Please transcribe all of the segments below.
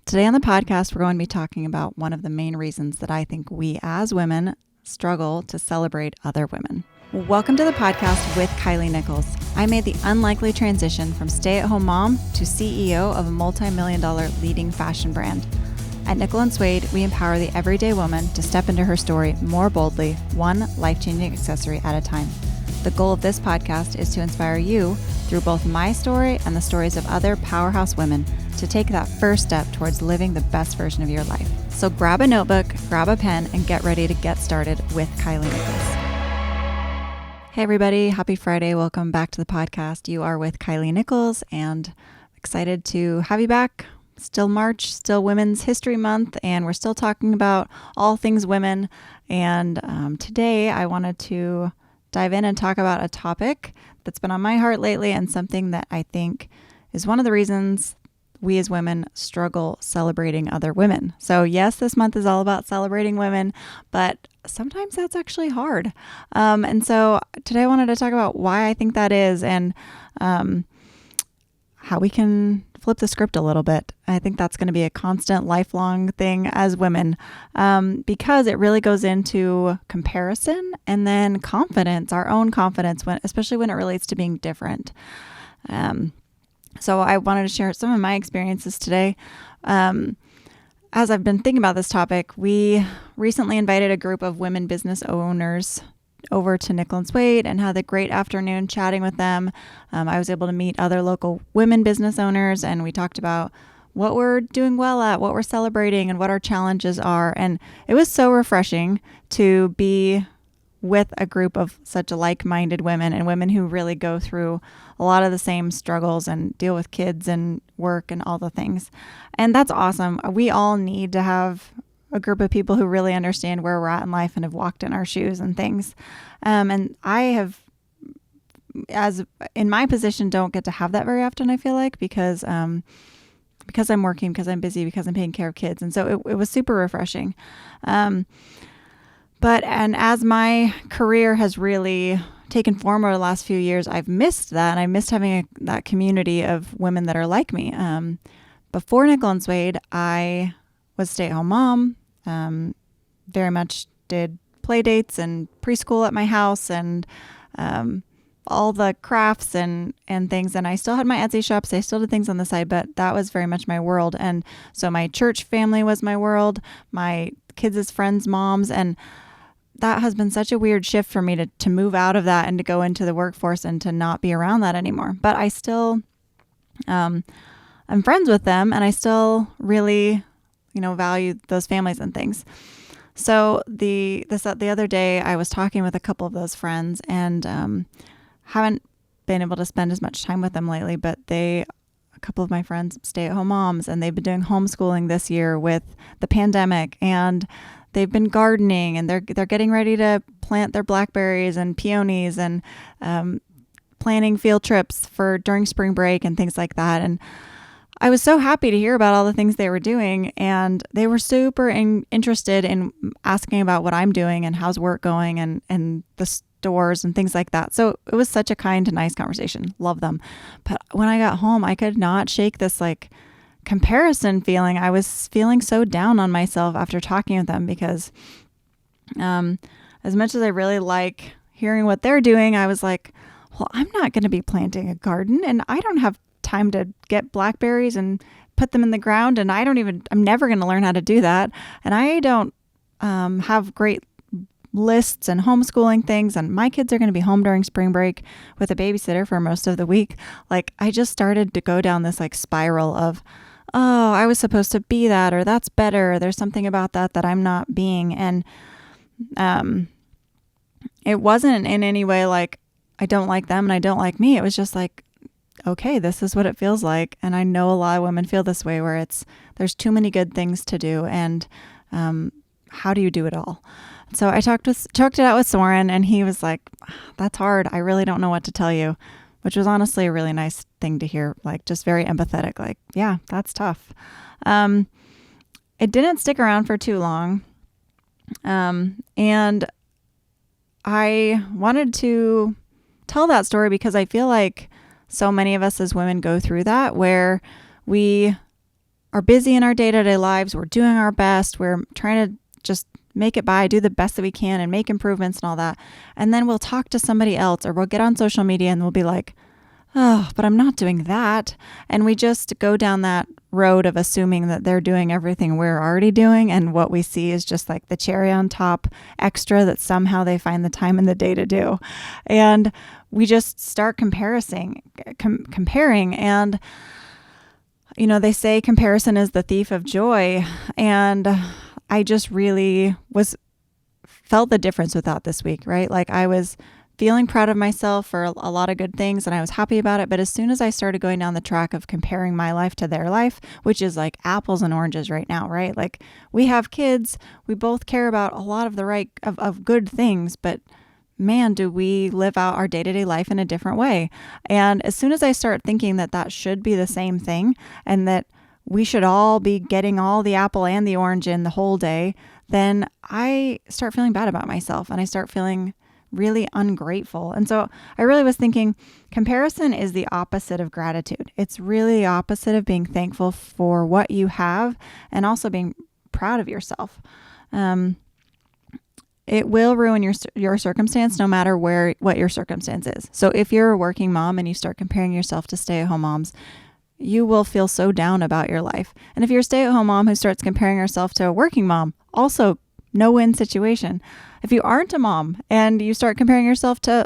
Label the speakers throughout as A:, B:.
A: Today on the podcast, we're going to be talking about one of the main reasons that I think we as women struggle to celebrate other women. Welcome to the podcast with Kylie Nichols. I made the unlikely transition from stay-at-home mom to CEO of a multi-million-dollar leading fashion brand. At Nickel & Suede, we empower the everyday woman to step into her story more boldly, one life-changing accessory at a time. The goal of this podcast is to inspire you through both my story and the stories of other powerhouse women to take that first step towards living the best version of your life. So grab a notebook, grab a pen, and get ready to get started with Kylie Nichols. Hey everybody, happy Friday. Welcome back to the podcast. You are with Kylie Nichols and excited to have you back. Still March, still Women's History Month, and we're still talking about all things women. And today I wanted to dive in and talk about a topic that's been on my heart lately and something that I think is one of the reasons we as women struggle celebrating other women. So yes, this month is all about celebrating women, but sometimes that's actually hard. And so today I wanted to talk about why I think that is and how we can flip the script a little bit. I think that's going to be a constant, lifelong thing as women because it really goes into comparison and then confidence, our own confidence, especially when it relates to being different. So I wanted to share some of my experiences today. As I've been thinking about this topic, we recently invited a group of women business owners over to Nickel & Suede and had a great afternoon chatting with them. I was able to meet other local women business owners, and we talked about what we're doing well at, what we're celebrating, and what our challenges are. And it was so refreshing to be with a group of such like-minded women and women who really go through a lot of the same struggles and deal with kids and work and all the things. And that's awesome. We all need to have a group of people who really understand where we're at in life and have walked in our shoes and things. And I have, as in my position, don't get to have that very often, I feel like, because I'm working, because I'm busy, because I'm taking care of kids. And so it was super refreshing. But as my career has really taken form over the last few years, I've missed that. And I missed having that community of women that are like me. Before Nickel & Suede, I was a stay-at-home mom, very much did play dates and preschool at my house and all the crafts and things. And I still had my Etsy shops. I still did things on the side, but that was very much my world. And so my church family was my world, my kids' friends' moms, and that has been such a weird shift for me to move out of that and to go into the workforce and to not be around that anymore. But I still, I'm friends with them, and I still really, value those families and things. So the other day I was talking with a couple of those friends and haven't been able to spend as much time with them lately, but a couple of my friends stay-at-home moms, and they've been doing homeschooling this year with the pandemic, and they've been gardening, and they're getting ready to plant their blackberries and peonies and planning field trips during spring break and things like that. And I was so happy to hear about all the things they were doing, and they were super interested in asking about what I'm doing and how's work going and the stores and things like that. So it was such a kind and nice conversation. Love them. But when I got home, I could not shake this comparison feeling. I was feeling so down on myself after talking with them because as much as I really like hearing what they're doing, I was like, well, I'm not going to be planting a garden, and I don't have time to get blackberries and put them in the ground, and I'm never going to learn how to do that. And I don't have great lists and homeschooling things, and my kids are going to be home during spring break with a babysitter for most of the week. I just started to go down this spiral of, oh, I was supposed to be that, or that's better. There's something about that I'm not being. And it wasn't in any way like I don't like them and I don't like me. It was just okay, this is what it feels like. And I know a lot of women feel this way, where there's too many good things to do. And how do you do it all? So I talked it out with Soren, and he was like, that's hard. I really don't know what to tell you, which was honestly a really nice thing to hear, just very empathetic, yeah, that's tough. It didn't stick around for too long. And I wanted to tell that story because I feel like so many of us as women go through that, where we are busy in our day-to-day lives. We're doing our best. We're trying to just make it by, do the best that we can and make improvements and all that. And then we'll talk to somebody else, or we'll get on social media and we'll be like, oh, but I'm not doing that. And we just go down that road of assuming that they're doing everything we're already doing. And what we see is just like the cherry on top extra that somehow they find the time in the day to do. And we just start comparing. And, they say comparison is the thief of joy. And I just really felt the difference with that this week, right? Like I was feeling proud of myself for a lot of good things and I was happy about it. But as soon as I started going down the track of comparing my life to their life, which is like apples and oranges right now, right? Like we have kids, we both care about a lot of of good things, but man, do we live out our day-to-day life in a different way. And as soon as I start thinking that should be the same thing and that we should all be getting all the apple and the orange in the whole day, then I start feeling bad about myself and I start feeling really ungrateful. And so I really was thinking comparison is the opposite of gratitude. It's really the opposite of being thankful for what you have and also being proud of yourself. It will ruin your circumstance no matter what your circumstance is. So if you're a working mom and you start comparing yourself to stay-at-home moms, you will feel so down about your life. And if you're a stay-at-home mom who starts comparing herself to a working mom, also no-win situation. If you aren't a mom and you start comparing yourself to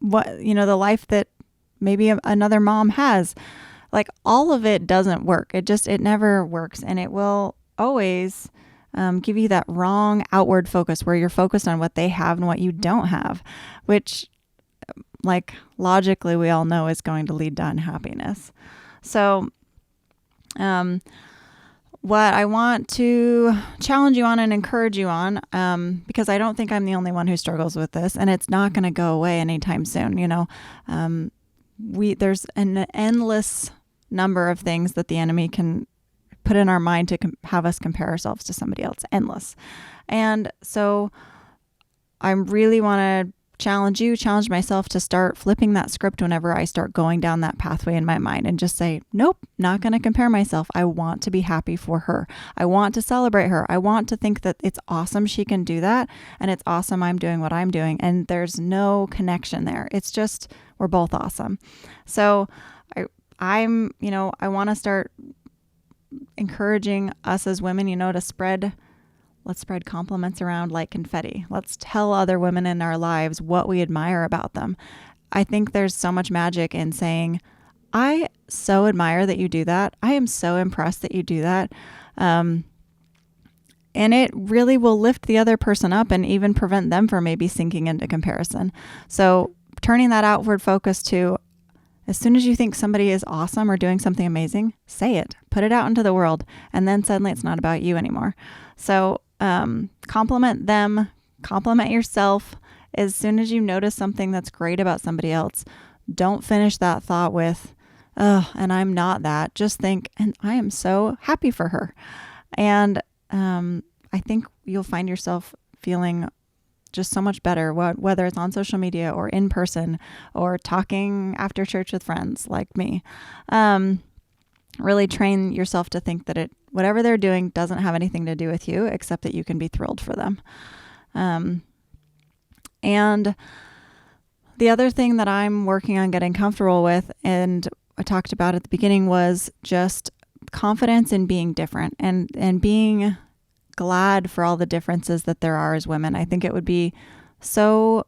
A: the life that maybe another mom has, like all of it doesn't work. It never works. And it will always give you that wrong outward focus where you're focused on what they have and what you don't have, which like logically we all know is going to lead to unhappiness. So, what I want to challenge you on and encourage you on, because I don't think I'm the only one who struggles with this, and it's not going to go away anytime soon. There's an endless number of things that the enemy can put in our mind to have us compare ourselves to somebody else. Endless. And so I really want to challenge myself to start flipping that script whenever I start going down that pathway in my mind and just say, nope, not going to compare myself. I want to be happy for her. I want to celebrate her. I want to think that it's awesome she can do that. And it's awesome I'm doing what I'm doing. And there's no connection there. It's just, we're both awesome. So I want to start encouraging us as women, let's spread compliments around like confetti. Let's tell other women in our lives what we admire about them. I think there's so much magic in saying, I so admire that you do that. I am so impressed that you do that. And it really will lift the other person up and even prevent them from maybe sinking into comparison. So turning that outward focus to, as soon as you think somebody is awesome or doing something amazing, say it, put it out into the world, and then suddenly it's not about you anymore. So compliment them, compliment yourself. As soon as you notice something that's great about somebody else, don't finish that thought with, oh, and I'm not that. Just think, and I am so happy for her. And I think you'll find yourself feeling just so much better, whether it's on social media or in person or talking after church with friends like me. Really train yourself to think that whatever they're doing doesn't have anything to do with you, except that you can be thrilled for them. And the other thing that I'm working on getting comfortable with, and I talked about at the beginning, was just confidence in being different and being glad for all the differences that there are as women. I think it would be so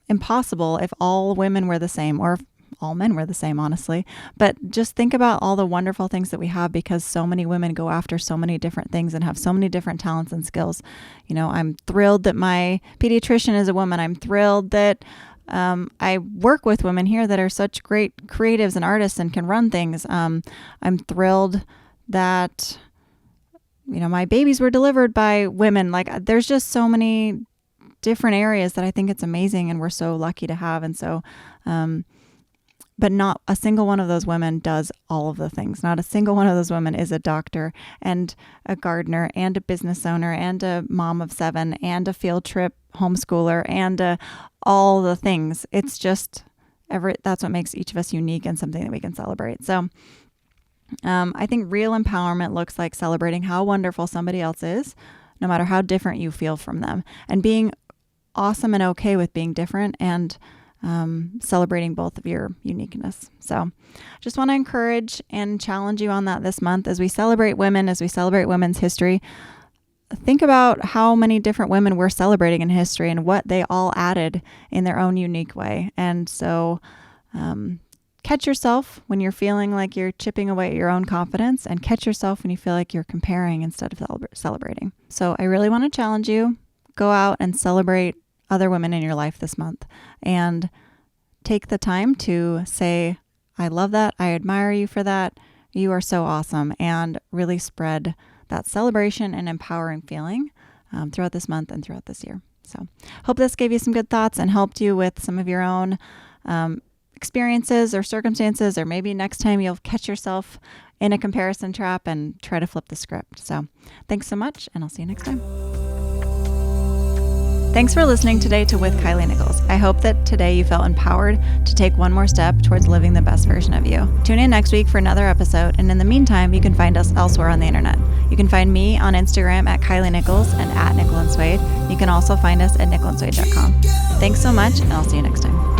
A: impossible if all women were the same, or if all men were the same, honestly. But just think about all the wonderful things that we have, because so many women go after so many different things and have so many different talents and skills. I'm thrilled that my pediatrician is a woman. I'm thrilled that I work with women here that are such great creatives and artists and can run things. I'm thrilled that my babies were delivered by women. Like, there's just so many different areas that I think it's amazing and we're so lucky to have. And so, but not a single one of those women does all of the things. Not a single one of those women is a doctor and a gardener and a business owner and a mom of 7 and a field trip homeschooler and all the things. It's just that's what makes each of us unique and something that we can celebrate. So I think real empowerment looks like celebrating how wonderful somebody else is, no matter how different you feel from them, and being awesome and okay with being different, and celebrating both of your uniqueness. So just want to encourage and challenge you on that this month as we celebrate women, as we celebrate women's history. Think about how many different women we're celebrating in history and what they all added in their own unique way. And so catch yourself when you're feeling like you're chipping away at your own confidence, and catch yourself when you feel like you're comparing instead of celebrating. So I really want to challenge you. Go out and celebrate other women in your life this month, and take the time to say, I love that. I admire you for that. You are so awesome, and really spread that celebration and empowering feeling throughout this month and throughout this year. So hope this gave you some good thoughts and helped you with some of your own experiences or circumstances, or maybe next time you'll catch yourself in a comparison trap and try to flip the script. So thanks so much, and I'll see you next time. Thanks for listening today to With Kylie Nichols. I hope that today you felt empowered to take one more step towards living the best version of you. Tune in next week for another episode, and in the meantime, you can find us elsewhere on the internet. You can find me on Instagram at Kylie Nichols and at Nickel and Suede. You can also find us at nickelandswade.com. Thanks so much, and I'll see you next time.